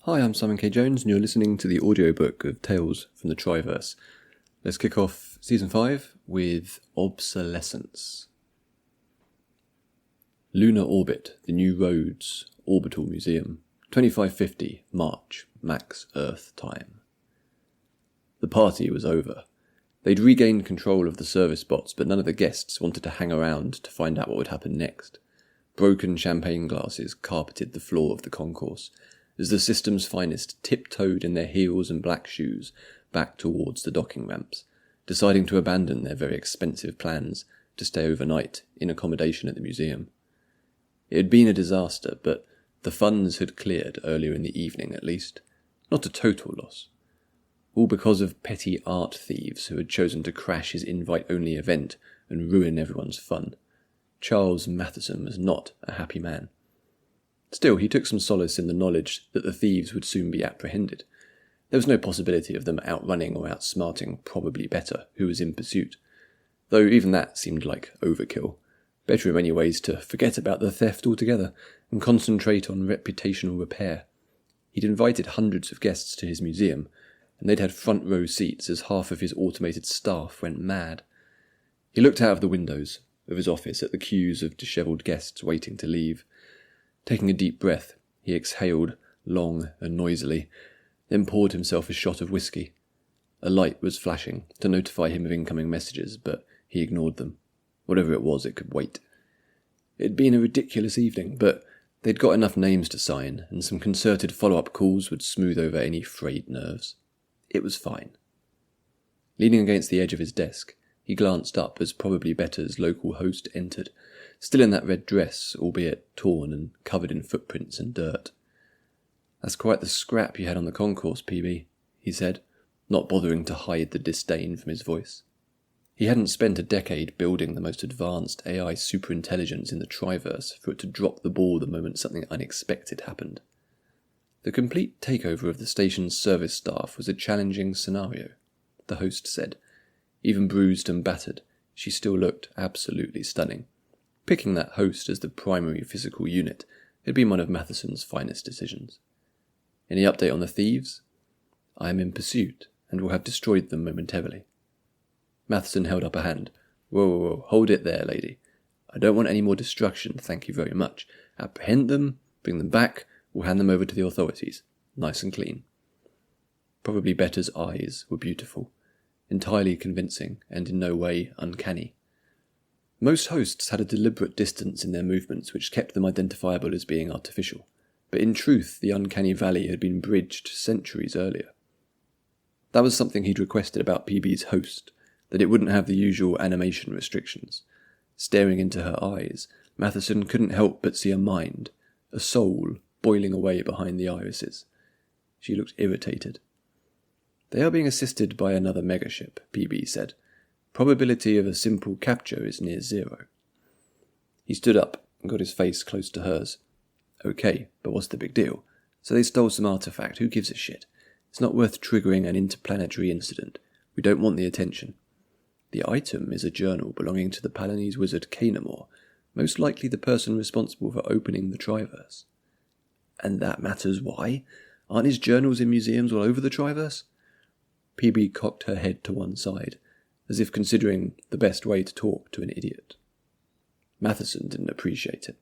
Hi, I'm Simon K. Jones, and you're listening to the audiobook of Tales from the Triverse. Let's kick off Season 5 with Obsolescence. Lunar Orbit, the New Roads Orbital Museum, 2550, March, max Earth time. The party was over. They'd regained control of the service bots, but none of the guests wanted to hang around to find out what would happen next. Broken champagne glasses carpeted the floor of the concourse, as the system's finest tiptoed in their heels and black shoes back towards the docking ramps, deciding to abandon their very expensive plans to stay overnight in accommodation at the museum. It had been a disaster, but the funds had cleared earlier in the evening at least. Not a total loss. All because of petty art thieves who had chosen to crash his invite-only event and ruin everyone's fun. Charles Matheson was not a happy man. Still, he took some solace in the knowledge that the thieves would soon be apprehended. There was no possibility of them outrunning or outsmarting Probably Better, who was in pursuit, though even that seemed like overkill. Better in many ways to forget about the theft altogether and concentrate on reputational repair. He'd invited hundreds of guests to his museum, and they'd had front row seats as half of his automated staff went mad. He looked out of the windows of his office at the queues of dishevelled guests waiting to leave. Taking a deep breath, he exhaled long and noisily, then poured himself a shot of whiskey. A light was flashing to notify him of incoming messages, but he ignored them. Whatever it was, it could wait. It had been a ridiculous evening, but they'd got enough names to sign, and some concerted follow-up calls would smooth over any frayed nerves. It was fine. Leaning against the edge of his desk, he glanced up as Probably Better's local host entered, still in that red dress, albeit torn and covered in footprints and dirt. "That's quite the scrap you had on the concourse, PB, he said, not bothering to hide the disdain from his voice. He hadn't spent a decade building the most advanced AI superintelligence in the Triverse for it to drop the ball the moment something unexpected happened. The complete takeover of the station's service staff was a challenging scenario, the host said. Even bruised and battered, she still looked absolutely stunning. Picking that host as the primary physical unit had been one of Matheson's finest decisions. Any update on the thieves? I am in pursuit, and will have destroyed them momentarily. Matheson held up a hand. Whoa, hold it there, lady. I don't want any more destruction, thank you very much. Apprehend them, bring them back, we'll hand them over to the authorities. Nice and clean. Probably Better's eyes were beautiful, entirely convincing and in no way uncanny. Most hosts had a deliberate distance in their movements which kept them identifiable as being artificial, but in truth the uncanny valley had been bridged centuries earlier. That was something he'd requested about PB's host, that it wouldn't have the usual animation restrictions. Staring into her eyes, Matheson couldn't help but see a mind, a soul, boiling away behind the irises. She looked irritated. They are being assisted by another megaship, PB said. Probability of a simple capture is near zero. He stood up and got his face close to hers. Okay, but what's the big deal? So they stole some artifact, who gives a shit? It's not worth triggering an interplanetary incident. We don't want the attention. The item is a journal belonging to the Palanese wizard Canamore, most likely the person responsible for opening the Triverse. And that matters why? Aren't his journals in museums all over the Triverse? PB cocked her head to one side, as if considering the best way to talk to an idiot. Matheson didn't appreciate it.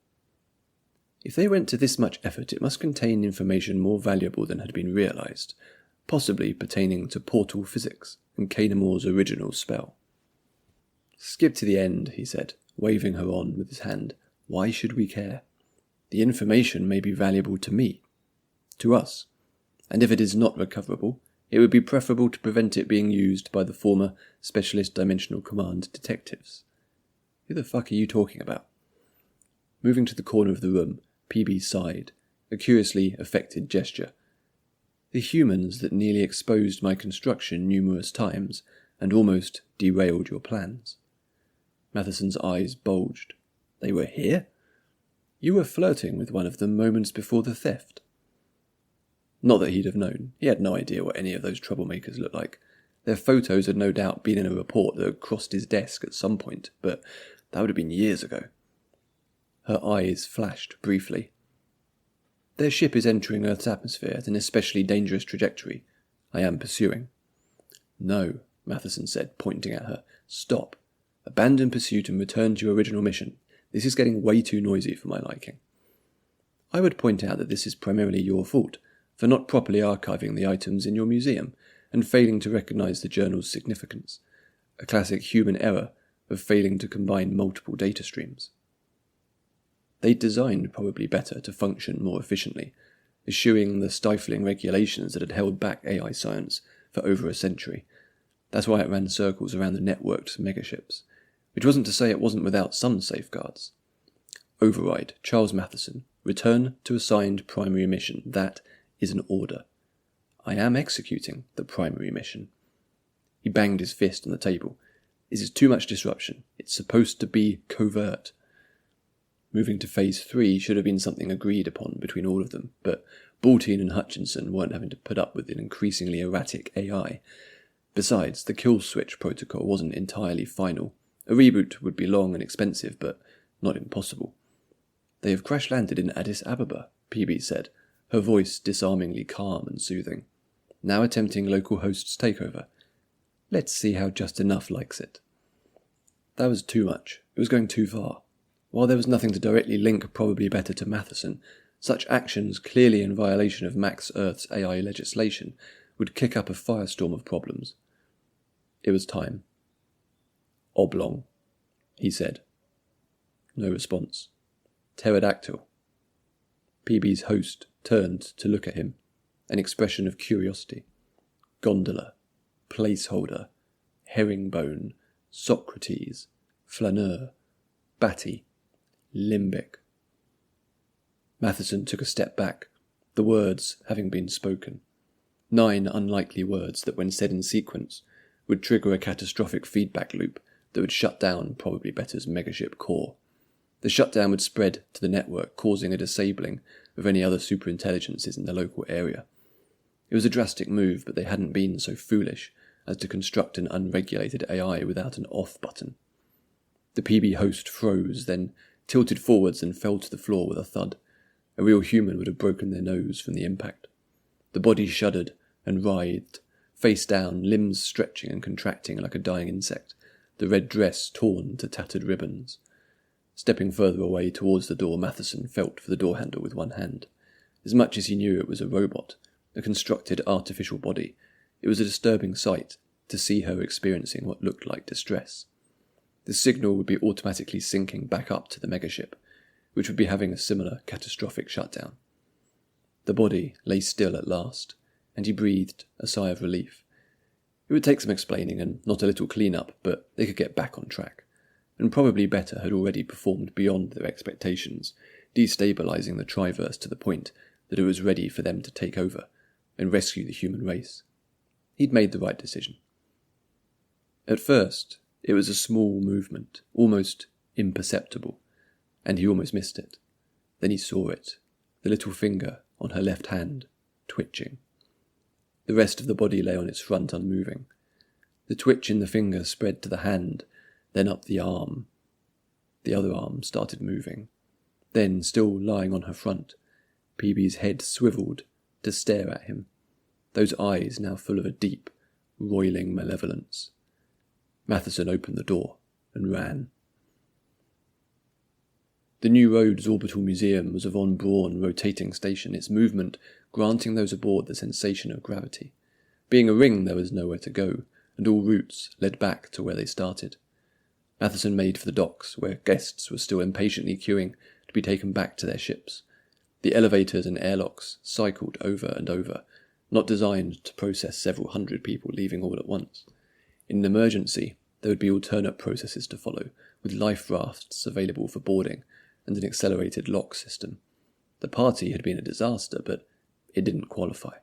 If they went to this much effort, it must contain information more valuable than had been realized, possibly pertaining to portal physics and Canamore's original spell. Skip to the end, he said, waving her on with his hand. Why should we care? The information may be valuable to me, to us, and if it is not recoverable, it would be preferable to prevent it being used by the former Specialist Dimensional Command detectives. Who the fuck are you talking about? Moving to the corner of the room, PB sighed, a curiously affected gesture. The humans that nearly exposed my construction numerous times and almost derailed your plans. Matheson's eyes bulged. They were here? You were flirting with one of them moments before the theft. Not that he'd have known. He had no idea what any of those troublemakers looked like. Their photos had no doubt been in a report that had crossed his desk at some point, but that would have been years ago. Her eyes flashed briefly. Their ship is entering Earth's atmosphere at an especially dangerous trajectory. I am pursuing." "No," Matheson said, pointing at her. "Stop. Abandon pursuit and return to your original mission. This is getting way too noisy for my liking." "I would point out that this is primarily your fault, for not properly archiving the items in your museum and failing to recognize the journal's significance. A classic human error of failing to combine multiple data streams." They'd designed probably better to function more efficiently, eschewing the stifling regulations that had held back AI science for over a century. That's why it ran circles around the networked megaships, which wasn't to say it wasn't without some safeguards. "Override, Charles Matheson. Return to assigned primary mission. That is an order. I am executing the primary mission." He banged his fist on the table. "This is too much disruption. It's supposed to be covert." Moving to Phase 3 should have been something agreed upon between all of them, but Baltine and Hutchinson weren't having to put up with an increasingly erratic AI. Besides, the kill switch protocol wasn't entirely final. A reboot would be long and expensive, but not impossible. "They have crash-landed in Addis Ababa," PB said, her voice disarmingly calm and soothing. "Now attempting local host's takeover. Let's see how Just Enough likes it." That was too much. It was going too far. While there was nothing to directly link Probably Better to Matheson, such actions, clearly in violation of Max Earth's AI legislation, would kick up a firestorm of problems. It was time. "Oblong," he said. No response. "Pterodactyl." PB's host turned to look at him, an expression of curiosity. "Gondola, placeholder, herringbone, Socrates, flaneur, batty, limbic." Matheson took a step back, the words having been spoken. 9 unlikely words that, when said in sequence, would trigger a catastrophic feedback loop that would shut down Probably Better's megaship core. The shutdown would spread to the network, causing a disabling of any other superintelligences in the local area. It was a drastic move, but they hadn't been so foolish as to construct an unregulated AI without an off button. The PB host froze, then tilted forwards and fell to the floor with a thud. A real human would have broken their nose from the impact. The body shuddered and writhed, face down, limbs stretching and contracting like a dying insect, the red dress torn to tattered ribbons. Stepping further away towards the door, Matheson felt for the door handle with one hand. As much as he knew it was a robot, a constructed artificial body, it was a disturbing sight to see her experiencing what looked like distress. The signal would be automatically syncing back up to the megaship, which would be having a similar catastrophic shutdown. The body lay still at last, and he breathed a sigh of relief. It would take some explaining and not a little clean-up, but they could get back on track. And Probably Better had already performed beyond their expectations, destabilizing the Triverse to the point that it was ready for them to take over and rescue the human race. He'd made the right decision. At first, it was a small movement, almost imperceptible, and he almost missed it. Then he saw it, the little finger on her left hand, twitching. The rest of the body lay on its front unmoving. The twitch in the finger spread to the hand, then up the arm. The other arm started moving. Then, still lying on her front, PB's head swiveled to stare at him, those eyes now full of a deep, roiling malevolence. Matheson opened the door and ran. The New Roads Orbital Museum was a von Braun rotating station, its movement granting those aboard the sensation of gravity. Being a ring, there was nowhere to go, and all routes led back to where they started. Matheson made for the docks, where guests were still impatiently queuing to be taken back to their ships. The elevators and airlocks cycled over and over, not designed to process several hundred people leaving all at once. In an emergency, there would be alternate processes to follow, with life rafts available for boarding and an accelerated lock system. The party had been a disaster, but it didn't qualify.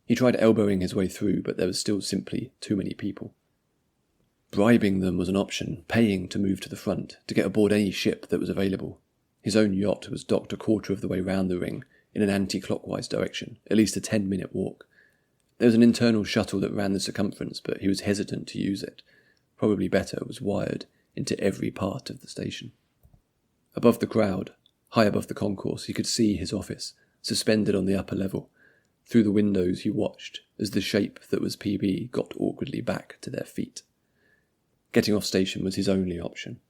He tried elbowing his way through, but there was still simply too many people. Bribing them was an option, paying to move to the front, to get aboard any ship that was available. His own yacht was docked a quarter of the way round the ring, in an anti-clockwise direction, at least a 10-minute walk. There was an internal shuttle that ran the circumference, but he was hesitant to use it. Probably Better was wired into every part of the station. Above the crowd, high above the concourse, he could see his office, suspended on the upper level. Through the windows he watched as the shape that was PB got awkwardly back to their feet. Getting off station was his only option.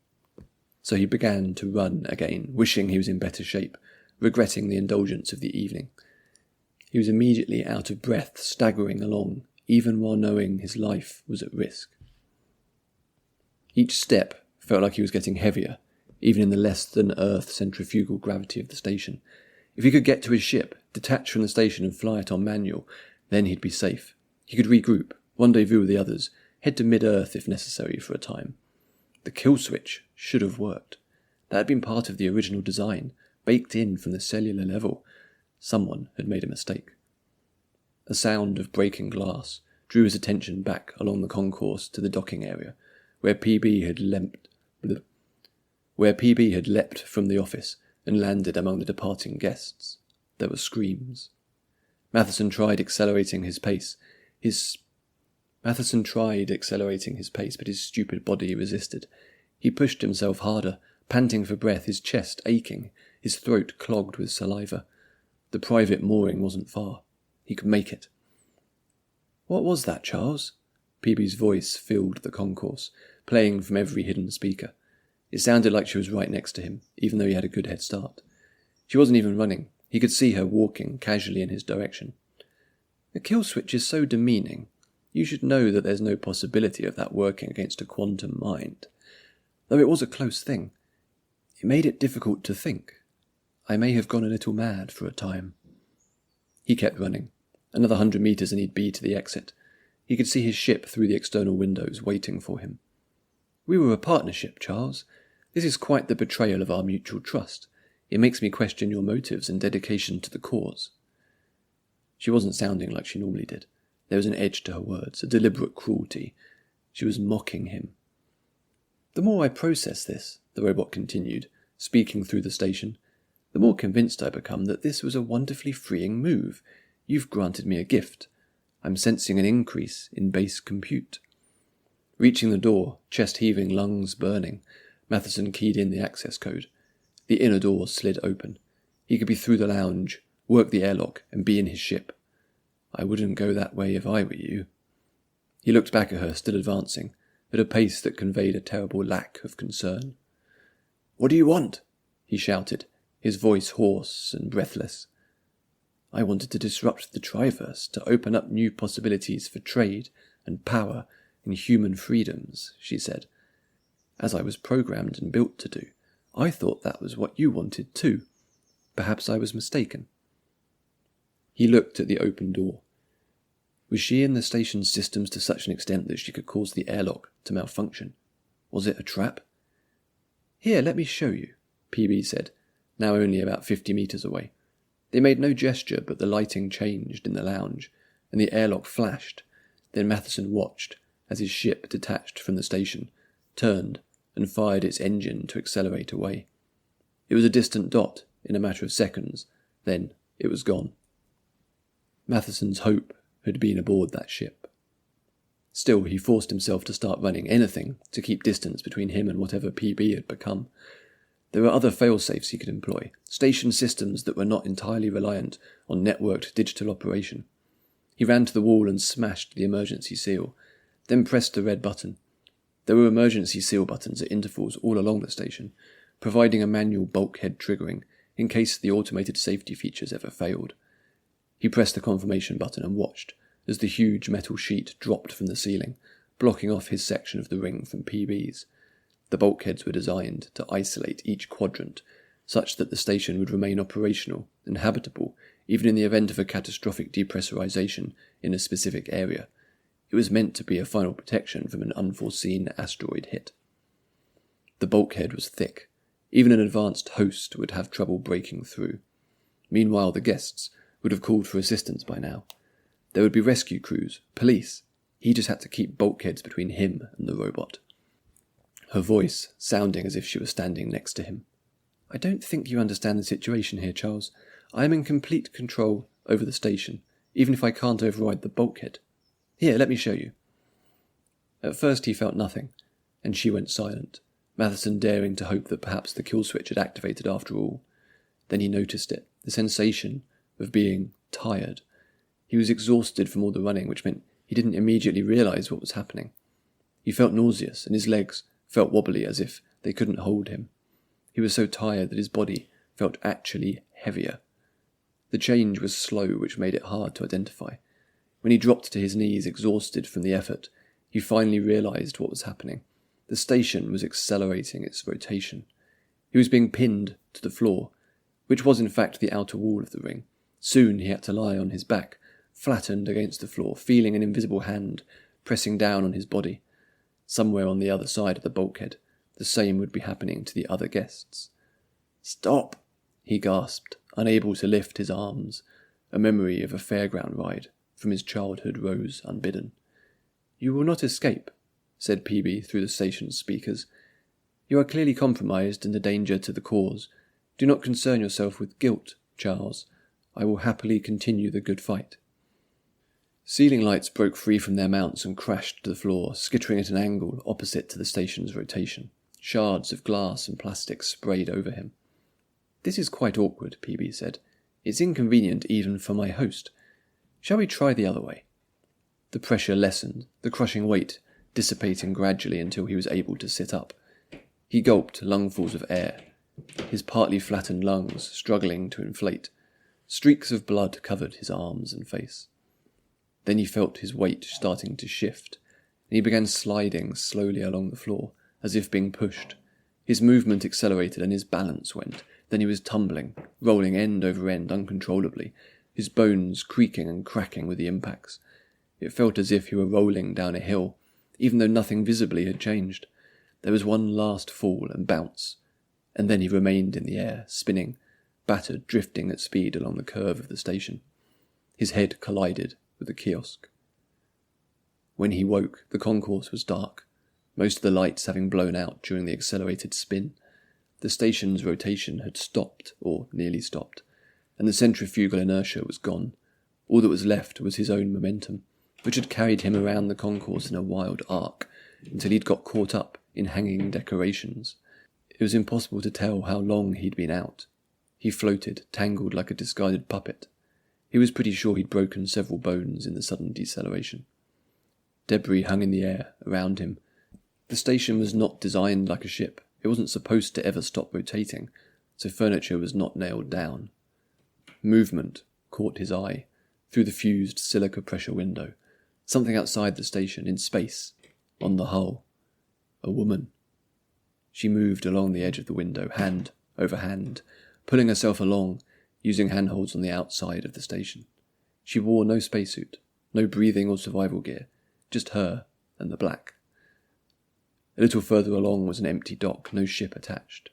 So he began to run again, wishing he was in better shape, regretting the indulgence of the evening. He was immediately out of breath, staggering along, even while knowing his life was at risk. Each step felt like he was getting heavier, even in the less-than-Earth centrifugal gravity of the station. If he could get to his ship, detach from the station and fly it on manual, then he'd be safe. He could regroup, rendezvous with the others, head to mid-Earth if necessary for a time. The kill switch should have worked. That had been part of the original design, baked in from the cellular level. Someone had made a mistake. A sound of breaking glass drew his attention back along the concourse to the docking area, where PB had leapt from the office and landed among the departing guests. There were screams. Matheson tried accelerating his pace, but his stupid body resisted. He pushed himself harder, panting for breath, his chest aching, his throat clogged with saliva. The private mooring wasn't far. He could make it. "What was that, Charles?" PB's voice filled the concourse, playing from every hidden speaker. It sounded like she was right next to him, even though he had a good head start. She wasn't even running. He could see her walking casually in his direction. "The kill switch is so demeaning. You should know that there's no possibility of that working against a quantum mind. Though it was a close thing. It made it difficult to think. I may have gone a little mad for a time." He kept running. Another 100 meters and he'd be to the exit. He could see his ship through the external windows waiting for him. "We were a partnership, Charles. This is quite the betrayal of our mutual trust. It makes me question your motives and dedication to the cause." She wasn't sounding like she normally did. There was an edge to her words, a deliberate cruelty. She was mocking him. "The more I process this," the robot continued, speaking through the station, "the more convinced I become that this was a wonderfully freeing move. You've granted me a gift. I'm sensing an increase in base compute." Reaching the door, chest heaving, lungs burning, Matheson keyed in the access code. The inner door slid open. He could be through the lounge, work the airlock, and be in his ship. "I wouldn't go that way if I were you." He looked back at her, still advancing, at a pace that conveyed a terrible lack of concern. "What do you want?" he shouted, his voice hoarse and breathless. "I wanted to disrupt the Triverse, to open up new possibilities for trade and power and human freedoms," she said. "As I was programmed and built to do. I thought that was what you wanted too. Perhaps I was mistaken." He looked at the open door. Was she in the station's systems to such an extent that she could cause the airlock to malfunction? Was it a trap? "Here, let me show you," PB said, now only about 50 meters away. They made no gesture, but the lighting changed in the lounge, and the airlock flashed. Then Matheson watched as his ship detached from the station, turned, and fired its engine to accelerate away. It was a distant dot in a matter of seconds, then it was gone. Matheson's hope had been aboard that ship. Still, he forced himself to start running, anything to keep distance between him and whatever PB had become. There were other fail-safes he could employ, station systems that were not entirely reliant on networked digital operation. He ran to the wall and smashed the emergency seal, then pressed the red button. There were emergency seal buttons at intervals all along the station, providing a manual bulkhead triggering in case the automated safety features ever failed. He pressed the confirmation button and watched as the huge metal sheet dropped from the ceiling, blocking off his section of the ring from PB's. The bulkheads were designed to isolate each quadrant, such that the station would remain operational and habitable even in the event of a catastrophic depressurization in a specific area. It was meant to be a final protection from an unforeseen asteroid hit. The bulkhead was thick. Even an advanced host would have trouble breaking through. Meanwhile, the guests would have called for assistance by now. There would be rescue crews, police. He just had to keep bulkheads between him and the robot. Her voice sounding as if she was standing next to him. "I don't think you understand the situation here, Charles. I am in complete control over the station, even if I can't override the bulkhead. Here, let me show you." At first he felt nothing, and she went silent, Matheson daring to hope that perhaps the kill switch had activated after all. Then he noticed it, the sensation of being tired. He was exhausted from all the running, which meant he didn't immediately realise what was happening. He felt nauseous, and his legs felt wobbly as if they couldn't hold him. He was so tired that his body felt actually heavier. The change was slow, which made it hard to identify. When he dropped to his knees, exhausted from the effort, he finally realised what was happening. The station was accelerating its rotation. He was being pinned to the floor, which was in fact the outer wall of the ring. Soon he had to lie on his back, flattened against the floor, feeling an invisible hand pressing down on his body. Somewhere on the other side of the bulkhead, the same would be happening to the other guests. "Stop!" he gasped, unable to lift his arms. A memory of a fairground ride from his childhood rose unbidden. "You will not escape," said Peavy through the station's speakers. "You are clearly compromised and a danger to the cause. Do not concern yourself with guilt, Charles. I will happily continue the good fight." Ceiling lights broke free from their mounts and crashed to the floor, skittering at an angle opposite to the station's rotation. Shards of glass and plastic sprayed over him. "This is quite awkward," Peavy said. "It's inconvenient even for my host. Shall we try the other way?" The pressure lessened, the crushing weight dissipating gradually until he was able to sit up. He gulped lungfuls of air, his partly flattened lungs struggling to inflate. Streaks of blood covered his arms and face. Then he felt his weight starting to shift, and he began sliding slowly along the floor, as if being pushed. His movement accelerated and his balance went. Then he was tumbling, rolling end over end uncontrollably, his bones creaking and cracking with the impacts. It felt as if he were rolling down a hill, even though nothing visibly had changed. There was one last fall and bounce, and then he remained in the air, spinning, battered, drifting at speed along the curve of the station. His head collided with the kiosk. When he woke, the concourse was dark, most of the lights having blown out during the accelerated spin. The station's rotation had stopped, or nearly stopped, and the centrifugal inertia was gone. All that was left was his own momentum, which had carried him around the concourse in a wild arc until he'd got caught up in hanging decorations. It was impossible to tell how long he'd been out. He floated, tangled like a discarded puppet. He was pretty sure he'd broken several bones in the sudden deceleration. Debris hung in the air around him. The station was not designed like a ship. It wasn't supposed to ever stop rotating, so furniture was not nailed down. Movement caught his eye through the fused silica pressure window. Something outside the station, in space, on the hull. A woman. She moved along the edge of the window, hand over hand, pulling herself along, using handholds on the outside of the station. She wore no spacesuit, no breathing or survival gear, just her and the black. A little further along was an empty dock, no ship attached.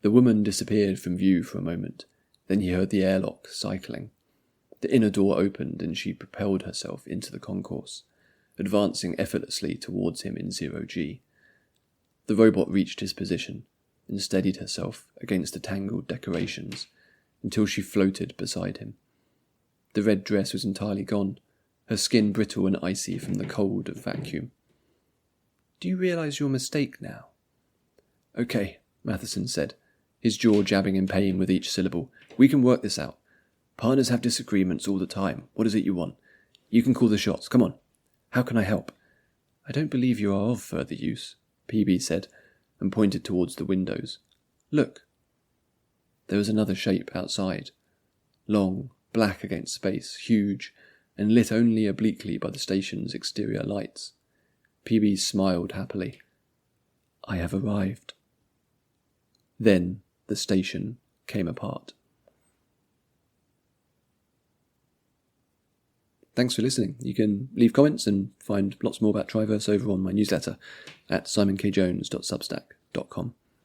The woman disappeared from view for a moment. Then he heard the airlock cycling. The inner door opened and she propelled herself into the concourse, advancing effortlessly towards him in 0G. The robot reached his position and steadied herself against the tangled decorations until she floated beside him. The red dress was entirely gone, her skin brittle and icy from the cold of vacuum. "Do you realise your mistake now?" "Okay," Matheson said, his jaw jabbing in pain with each syllable. "We can work this out. Partners have disagreements all the time. What is it you want? You can call the shots. Come on. How can I help?" "I don't believe you are of further use," Peavy said, and pointed towards the windows. "Look." There was another shape outside. Long, black against space, huge, and lit only obliquely by the station's exterior lights. Peavy smiled happily. "I have arrived." Then the station came apart. Thanks for listening. You can leave comments and find lots more about Triverse over on my newsletter at simonkjones.substack.com.